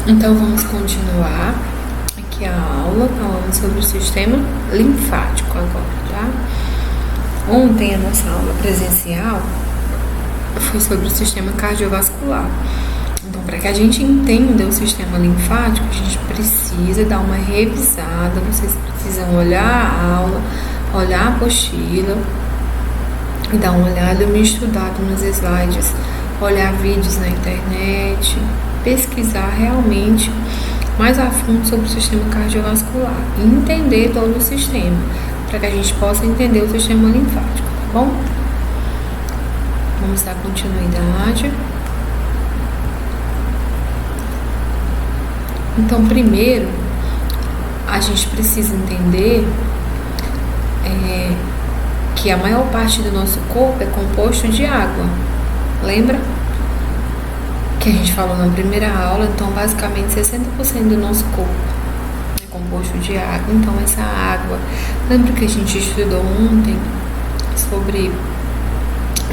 Então vamos continuar aqui a aula falando sobre o sistema linfático agora, tá? Ontem a nossa aula presencial foi sobre o sistema cardiovascular. Então, para que a gente entenda o sistema linfático, a gente precisa dar uma revisada, vocês precisam olhar a aula, olhar a apostila, dar uma olhada, me estudar nos slides, olhar vídeos na internet, pesquisar realmente mais a fundo sobre o sistema cardiovascular e entender todo o sistema, para que a gente possa entender o sistema linfático, tá bom? Vamos dar continuidade. Então, primeiro, a gente precisa entender que a maior parte do nosso corpo é composto de água. Lembra? Que a gente falou na primeira aula. Então, basicamente, 60% do nosso corpo é composto de água. Então, essa água... Lembra que a gente estudou ontem sobre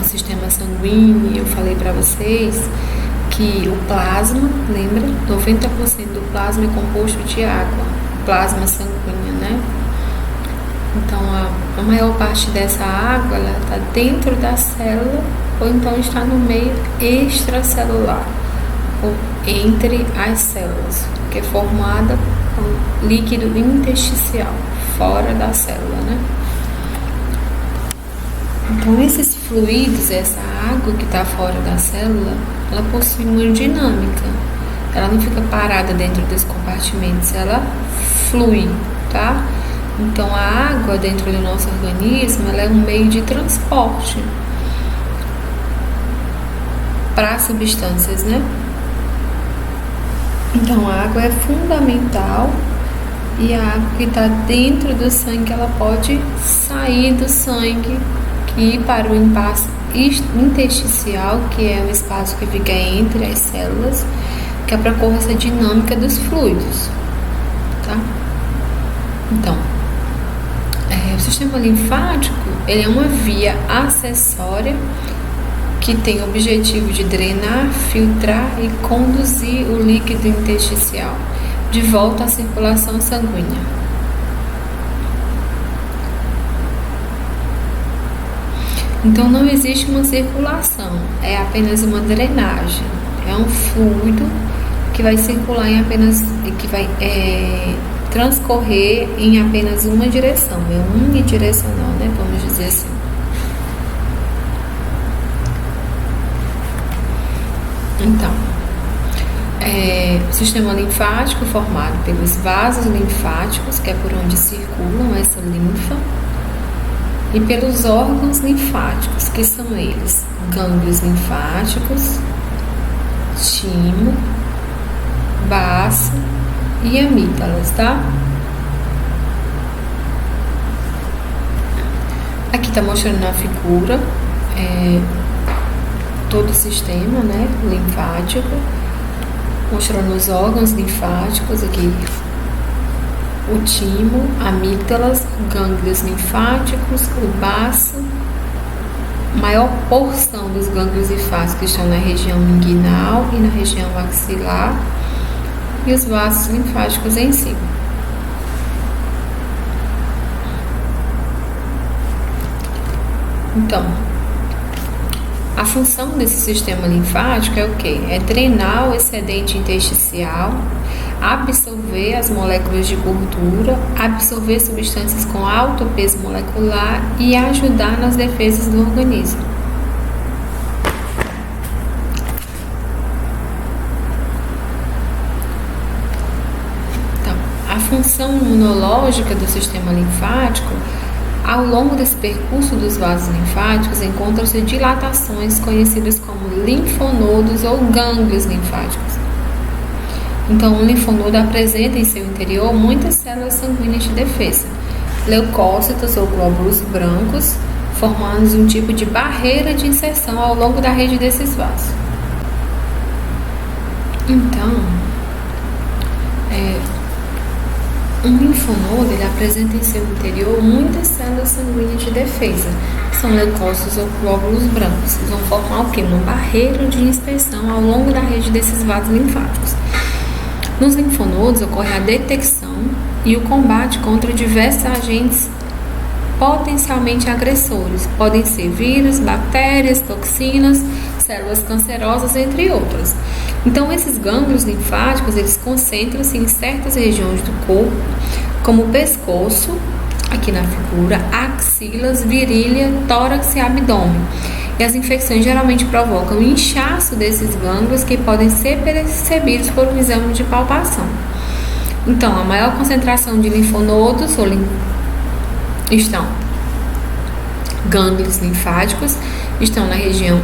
o sistema sanguíneo? Eu falei para vocês que o plasma, lembra? 90% do plasma é composto de água, plasma sanguíneo, né? Então, a maior parte dessa água, ela está dentro da célula ou então está no meio extracelular, ou entre as células, que é formada por líquido intersticial, fora da célula, né? Então, esses fluidos, essa água que está fora da célula, ela possui uma dinâmica. Ela não fica parada dentro dos compartimentos, ela flui, tá? Então, a água dentro do nosso organismo, ela é um meio de transporte para substâncias, né? Então, a água é fundamental e a água que está dentro do sangue, ela pode sair do sangue e ir para o espaço intersticial, que é o espaço que fica entre as células, que é para correr essa dinâmica dos fluidos, tá? Então, o sistema linfático, ele é uma via acessória que tem o objetivo de drenar, filtrar e conduzir o líquido intersticial de volta à circulação sanguínea. Então, não existe uma circulação, é apenas uma drenagem. É um fluido que vai circular em apenas, que vai transcorrer em apenas uma direção, é unidirecional, né? Vamos dizer assim. Então, o sistema linfático formado pelos vasos linfáticos, que é por onde circulam essa linfa, e pelos órgãos linfáticos, que são eles: gânglios linfáticos, timo, baço e amígdalas, tá? Aqui está mostrando na figura todo o sistema, né, linfático, mostrando os órgãos linfáticos aqui. O timo, amígdalas, gânglios linfáticos, o baço, maior porção dos gânglios linfáticos estão na região inguinal e na região maxilar, e os vasos linfáticos em cima. Então, a função desse sistema linfático é o quê? É drenar o excedente intersticial, absorver as moléculas de gordura, absorver substâncias com alto peso molecular e ajudar nas defesas do organismo. Então, a função imunológica do sistema linfático, ao longo desse percurso dos vasos linfáticos, encontram-se dilatações conhecidas como linfonodos ou gânglios linfáticos. Então, o linfonodo apresenta em seu interior muitas células sanguíneas de defesa, leucócitos ou glóbulos brancos, formando um tipo de barreira de inserção ao longo da rede desses vasos. Então, um linfonodo, ele apresenta em seu interior muitas células sanguíneas de defesa, que são leucócitos ou glóbulos brancos. Eles vão formar o quê? Uma barreira de inspeção ao longo da rede desses vasos linfáticos. Nos linfonodos ocorre a detecção e o combate contra diversos agentes potencialmente agressores. Podem ser vírus, bactérias, toxinas, células cancerosas, entre outras. Então, esses gânglios linfáticos, eles concentram-se em certas regiões do corpo, como o pescoço, aqui na figura, axilas, virilha, tórax e abdômen. E as infecções geralmente provocam o inchaço desses gânglios, que podem ser percebidos por um exame de palpação. Então, a maior concentração de linfonodos estão gânglios linfáticos, estão na região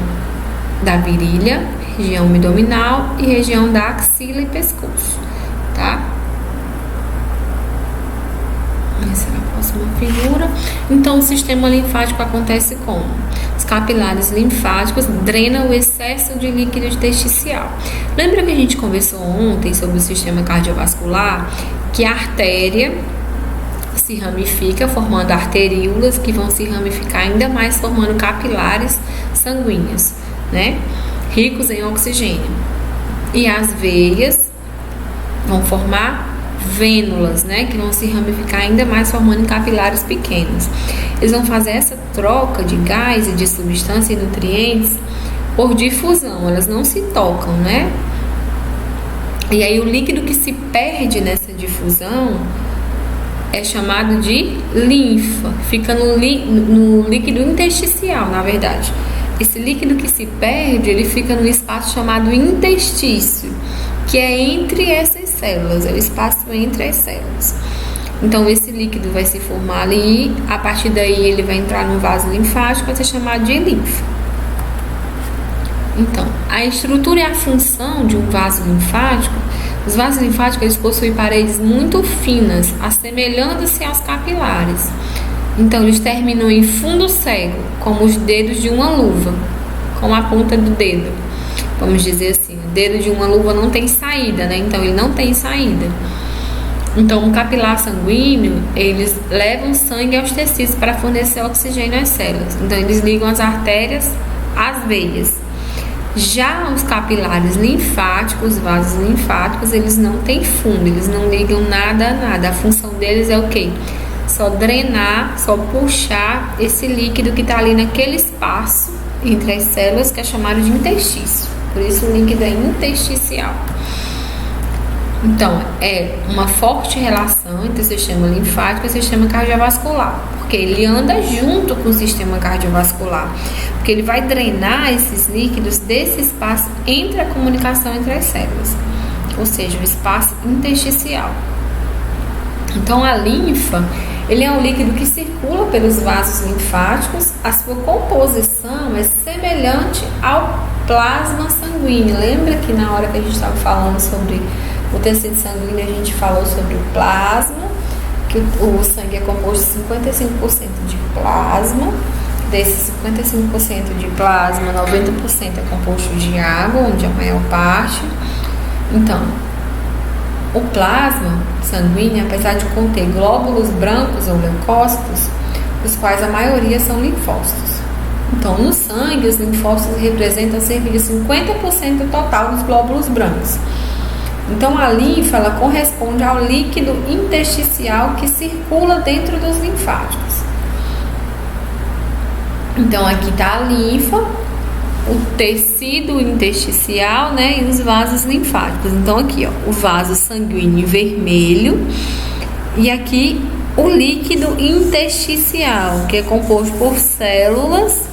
da virilha, região abdominal e região da axila e pescoço, tá? Essa é a próxima figura. Então, o sistema linfático acontece como? Os capilares linfáticos drenam o excesso de líquido intersticial. Lembra que a gente conversou ontem sobre o sistema cardiovascular? Que a artéria se ramifica, formando arteríolas, que vão se ramificar ainda mais, formando capilares sanguíneos, né? Ricos em oxigênio. E as veias vão formar vênulas, né? Que vão se ramificar ainda mais, formando capilares pequenos. Eles vão fazer essa troca de gás e de substância e nutrientes por difusão, elas não se tocam, né? E aí o líquido que se perde nessa difusão é chamado de linfa, fica no líquido intersticial, na verdade. Esse líquido que se perde, ele fica no espaço chamado interstício, que é entre essas células, é o espaço entre as células. Então, esse líquido vai se formar ali, a partir daí ele vai entrar no vaso linfático, vai ser chamado de linfa. Então, a estrutura e a função de um vaso linfático, os vasos linfáticos eles possuem paredes muito finas, assemelhando-se aos capilares. Então, eles terminam em fundo cego, como os dedos de uma luva, com a ponta do dedo. Vamos dizer assim, o dedo de uma luva não tem saída, né? Então, ele não tem saída. Então, um capilar sanguíneo, eles levam sangue aos tecidos para fornecer oxigênio às células. Então, eles ligam as artérias às veias. Já os capilares linfáticos, vasos linfáticos, eles não têm fundo, eles não ligam nada a nada. A função deles é o quê? Só drenar, só puxar esse líquido que está ali naquele espaço entre as células, que é chamado de interstício. Por isso o líquido é intersticial. Então, é uma forte relação entre o sistema linfático e o sistema cardiovascular, porque ele anda junto com o sistema cardiovascular, porque ele vai drenar esses líquidos desse espaço entre a comunicação entre as células, ou seja, o espaço intersticial. Então, a linfa, ele é um líquido que circula pelos vasos linfáticos, a sua composição é semelhante ao plasma sanguíneo. Lembra que na hora que a gente estava falando sobre o tecido sanguíneo, a gente falou sobre o plasma, que o sangue é composto de 55% de plasma. Desses 55% de plasma, 90% é composto de água, onde a maior parte. Então, o plasma sanguíneo, apesar de conter glóbulos brancos ou leucócitos, dos quais a maioria são linfócitos. Então, no sangue, os linfócitos representam cerca de 50% total dos glóbulos brancos. Então, a linfa, ela corresponde ao líquido intersticial que circula dentro dos linfáticos. Então, aqui está a linfa, o tecido intersticial, né, e os vasos linfáticos. Então, aqui, ó, o vaso sanguíneo vermelho e aqui o líquido intersticial, que é composto por células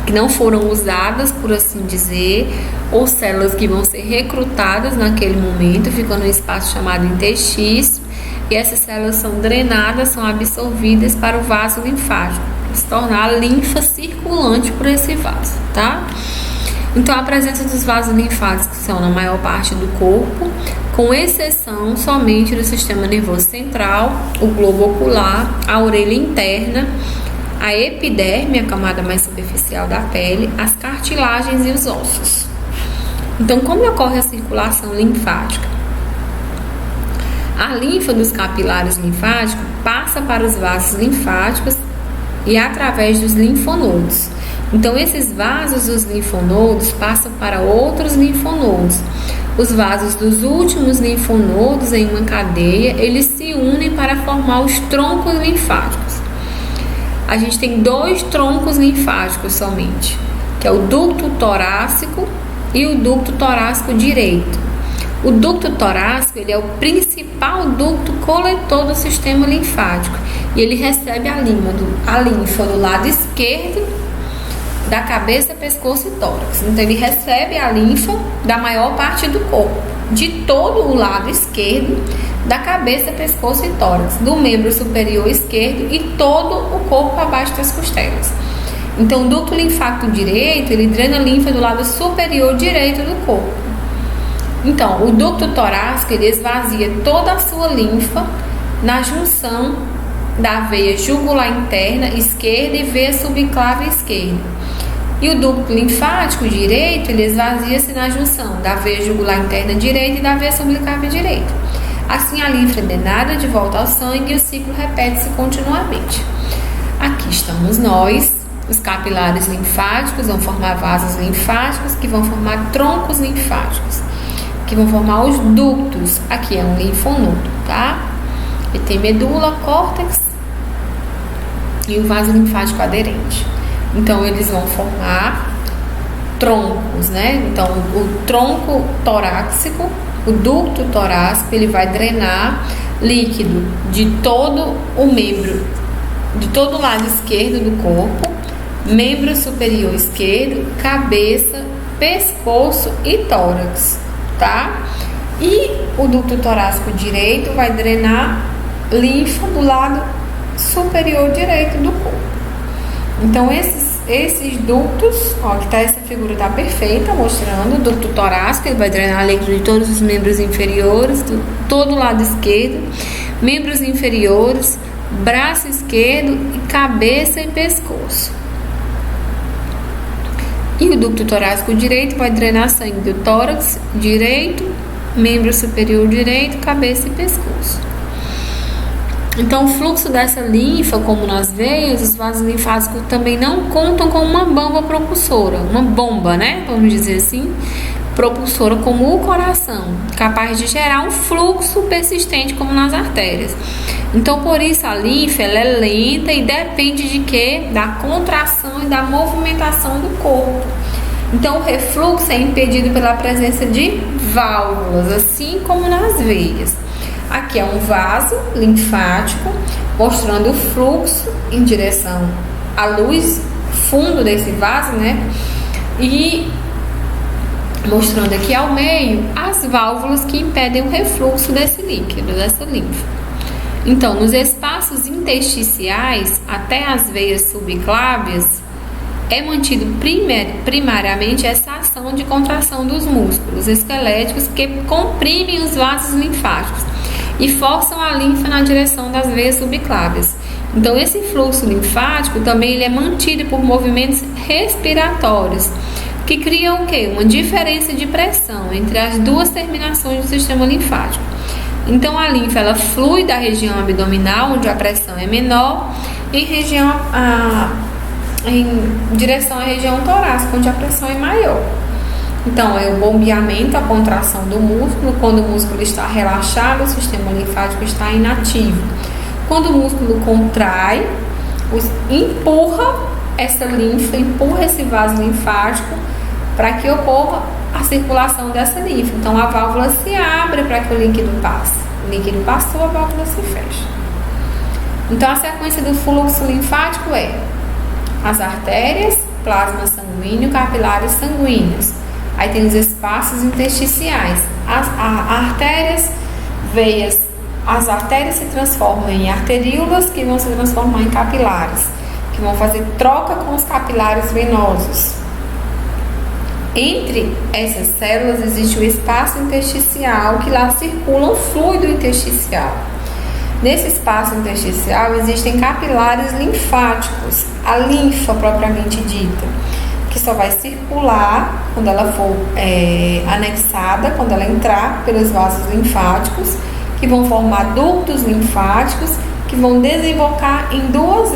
que não foram usadas, por assim dizer, ou células que vão ser recrutadas naquele momento, ficam no espaço chamado interstício, e essas células são drenadas, são absorvidas para o vaso linfático, para se tornar a linfa circulante por esse vaso, tá? Então, a presença dos vasos linfáticos são na maior parte do corpo, com exceção somente do sistema nervoso central, o globo ocular, a orelha interna, a epiderme, a camada mais superficial da pele, as cartilagens e os ossos. Então, como ocorre a circulação linfática? A linfa dos capilares linfáticos passa para os vasos linfáticos e através dos linfonodos. Então, esses vasos dos linfonodos passam para outros linfonodos, Os vasos dos últimos linfonodos em uma cadeia, eles se unem para formar os troncos linfáticos. A gente tem 2 troncos linfáticos somente, que é o ducto torácico e o ducto torácico direito. O ducto torácico, ele é o principal ducto coletor do sistema linfático e ele recebe a linfa do lado esquerdo da cabeça, pescoço e tórax. Então ele recebe a linfa da maior parte do corpo, de todo o lado esquerdo da cabeça, pescoço e tórax, do membro superior esquerdo e todo o corpo abaixo das costelas. Então o ducto linfático direito, ele drena a linfa do lado superior direito do corpo. Então, o ducto torácico, ele esvazia toda a sua linfa na junção da veia jugular interna esquerda e veia subclave esquerda. E o ducto linfático direito, ele esvazia-se na junção da veia jugular interna direita e da veia subclave direita. Assim, a linfa é drenada de volta ao sangue e o ciclo repete-se continuamente. Aqui estamos nós. Os capilares linfáticos vão formar vasos linfáticos que vão formar troncos linfáticos, que vão formar os ductos. Aqui é um linfonodo, tá? E tem medula, córtex e o vaso linfático aderente. Então, eles vão formar troncos, né? Então, o tronco torácico, o ducto torácico, ele vai drenar líquido de todo o membro, de todo o lado esquerdo do corpo, membro superior esquerdo, cabeça, pescoço e tórax, tá? E o ducto torácico direito vai drenar linfa do lado superior direito do corpo. Então, esses ductos, ó, que tá, essa figura tá perfeita, mostrando o ducto torácico, ele vai drenar líquido de todos os membros inferiores, todo o lado esquerdo, membros inferiores, braço esquerdo, cabeça e pescoço. E o ducto torácico direito vai drenar sangue do tórax direito, membro superior direito, cabeça e pescoço. Então, o fluxo dessa linfa, como nas veias, os vasos linfáticos também não contam com uma bomba propulsora, uma bomba, né? Vamos dizer assim, propulsora como o coração, capaz de gerar um fluxo persistente como nas artérias. Então, por isso a linfa ela é lenta e depende de quê? Da contração e da movimentação do corpo. Então, o refluxo é impedido pela presença de válvulas, assim como nas veias. Aqui é um vaso linfático mostrando o fluxo em direção à luz, fundo desse vaso, né? E mostrando aqui ao meio as válvulas que impedem o refluxo desse líquido, dessa linfa. Então, nos espaços intersticiais até as veias subclávias é mantido primariamente essa ação de contração dos músculos esqueléticos que comprimem os vasos linfáticos e forçam a linfa na direção das veias subclávias. Então, esse fluxo linfático também ele é mantido por movimentos respiratórios, que criam o quê? Uma diferença de pressão entre as duas terminações do sistema linfático. Então, a linfa ela flui da região abdominal, onde a pressão é menor, em direção à região torácica, onde a pressão é maior. Então, é o bombeamento, a contração do músculo. Quando o músculo está relaxado, o sistema linfático está inativo. Quando o músculo contrai, empurra essa linfa, empurra esse vaso linfático para que ocorra a circulação dessa linfa. Então, a válvula se abre para que o líquido passe. O líquido passou, a válvula se fecha. Então, a sequência do fluxo linfático é as artérias, plasma sanguíneo, capilares sanguíneos. Aí tem os espaços intersticiais. As artérias, veias. As artérias se transformam em arteríolas, que vão se transformar em capilares, que vão fazer troca com os capilares venosos. Entre essas células existe o espaço intersticial, que lá circula o fluido intersticial. Nesse espaço intersticial existem capilares linfáticos, a linfa propriamente dita, que só vai circular quando ela for anexada, quando ela entrar pelos vasos linfáticos, que vão formar ductos linfáticos, que vão desembocar em duas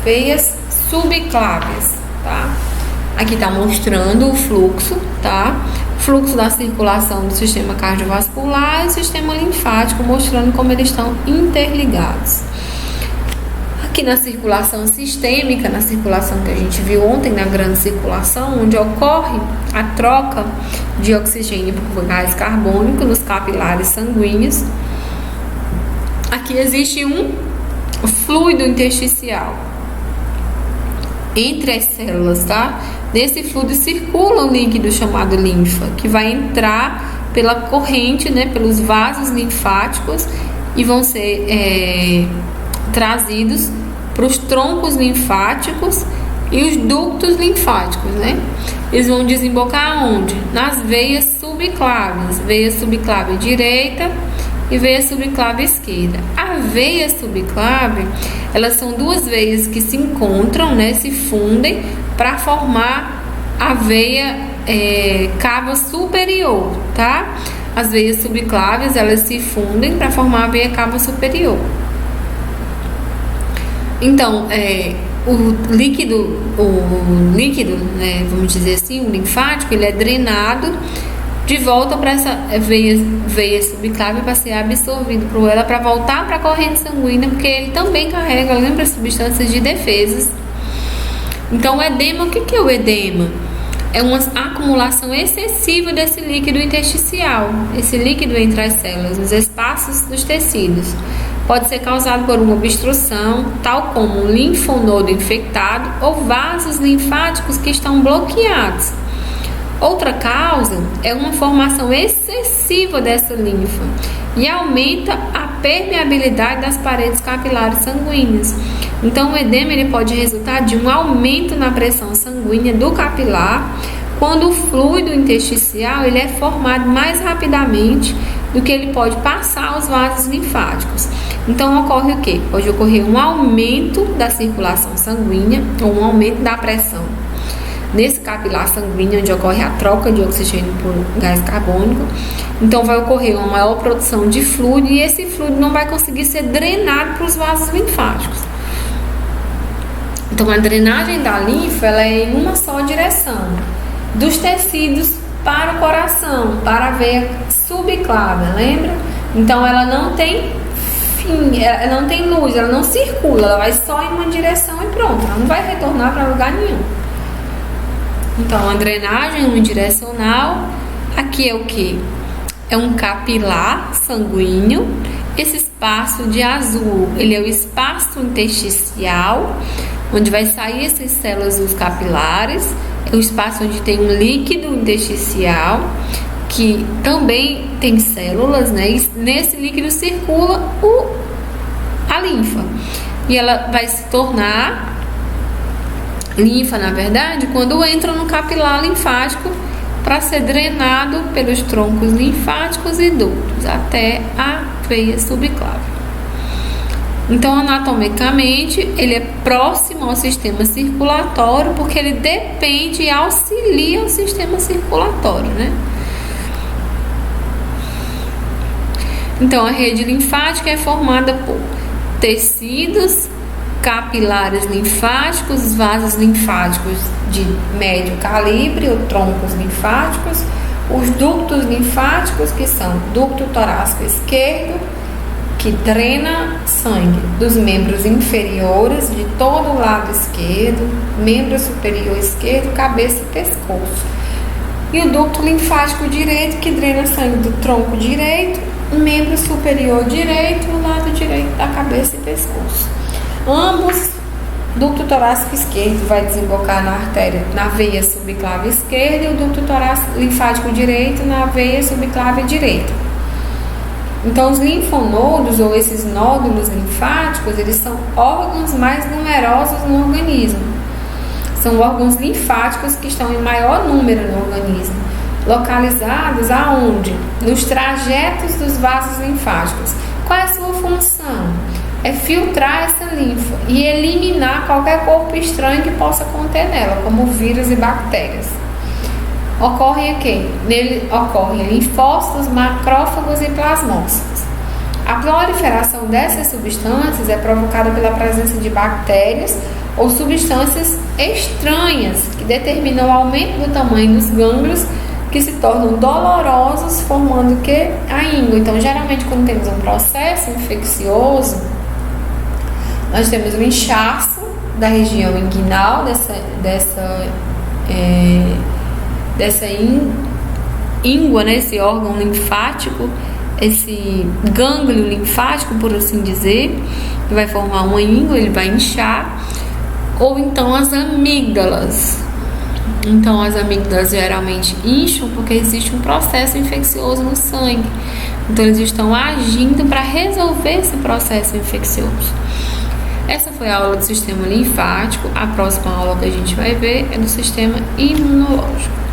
veias subclávias, tá? Aqui está mostrando o fluxo, tá? fluxo da circulação do sistema cardiovascular e o sistema linfático, mostrando como eles estão interligados. Aqui na circulação sistêmica, na circulação que a gente viu ontem, na grande circulação, onde ocorre a troca de oxigênio por gás carbônico nos capilares sanguíneos, aqui existe um fluido intersticial entre as células, tá? Nesse fluido circula um líquido chamado linfa, que vai entrar pela corrente, né, pelos vasos linfáticos e vão ser trazidos para os troncos linfáticos e os ductos linfáticos, né? Eles vão desembocar onde? Nas veias subclávias, veia subclávia direita e veia subclávia esquerda. A veia subclávia, elas são duas veias que se encontram, né, se fundem para formar a veia cava superior, tá? As veias subclávias, elas se fundem para formar a veia cava superior. Então, o líquido, né, vamos dizer assim, o linfático, ele é drenado de volta para essa veia subclávia para ser absorvido por ela, para voltar para a corrente sanguínea, porque ele também carrega, lembra, substâncias de defesa. Então, o edema, o que é o edema? É uma acumulação excessiva desse líquido intersticial, esse líquido entre as células, nos espaços dos tecidos. Pode ser causado por uma obstrução, tal como um linfonodo infectado ou vasos linfáticos que estão bloqueados. Outra causa é uma formação excessiva dessa linfa e aumenta a permeabilidade das paredes capilares sanguíneas. Então, o edema ele pode resultar de um aumento na pressão sanguínea do capilar quando o fluido intersticial ele é formado mais rapidamente do que ele pode passar aos vasos linfáticos. Então, ocorre o quê? Pode ocorrer um aumento da circulação sanguínea ou um aumento da pressão nesse capilar sanguíneo, onde ocorre a troca de oxigênio por gás carbônico. Então, vai ocorrer uma maior produção de fluido e esse fluido não vai conseguir ser drenado para os vasos linfáticos. Então, a drenagem da linfa ela é em uma só direção, dos tecidos para o coração, para a veia subclávia, lembra? Então, ela não tem fim, ela não tem luz, ela não circula, ela vai só em uma direção e pronto, ela não vai retornar para lugar nenhum. Então, a drenagem unidirecional, aqui é o que? É um capilar sanguíneo. Esse espaço de azul, ele é o espaço intersticial, onde vai sair essas células dos capilares. É o espaço onde tem um líquido intersticial, que também tem células, né? E nesse líquido circula a linfa. E ela vai se tornar linfa, na verdade, quando entra no capilar linfático para ser drenado pelos troncos linfáticos e ductos até a veia subclávia. Então, anatomicamente, ele é próximo ao sistema circulatório porque ele depende e auxilia o sistema circulatório, né? Então, a rede linfática é formada por tecidos capilares linfáticos, vasos linfáticos de médio calibre, ou troncos linfáticos, os ductos linfáticos, que são ducto torácico esquerdo, que drena sangue dos membros inferiores, de todo o lado esquerdo, membro superior esquerdo, cabeça e pescoço. E o ducto linfático direito, que drena sangue do tronco direito, membro superior direito, o lado direito da cabeça e pescoço. Ambos, ducto torácico esquerdo vai desembocar na artéria, na veia subclávia esquerda, e o ducto torácico linfático direito na veia subclávia direita. Então, os linfonodos, ou esses nódulos linfáticos, eles são órgãos mais numerosos no organismo. São órgãos linfáticos que estão em maior número no organismo, localizados aonde? Nos trajetos dos vasos linfáticos. Qual é a sua função? É filtrar essa linfa e eliminar qualquer corpo estranho que possa conter nela, como vírus e bactérias. Ocorre o quê? Nele ocorrem linfócitos, macrófagos e plasmócitos. A proliferação dessas substâncias é provocada pela presença de bactérias ou substâncias estranhas que determinam o aumento do tamanho dos gânglios que se tornam dolorosos, formando o que? A íngua. Então, geralmente, quando temos um processo infeccioso, nós temos um inchaço da região inguinal, dessa íngua, né? Esse órgão linfático, esse gânglio linfático, por assim dizer, que vai formar uma íngua, ele vai inchar. Ou então as amígdalas. Então as amígdalas geralmente incham porque existe um processo infeccioso no sangue. Então eles estão agindo para resolver esse processo infeccioso. Essa foi a aula do sistema linfático. A próxima aula que a gente vai ver é do sistema imunológico.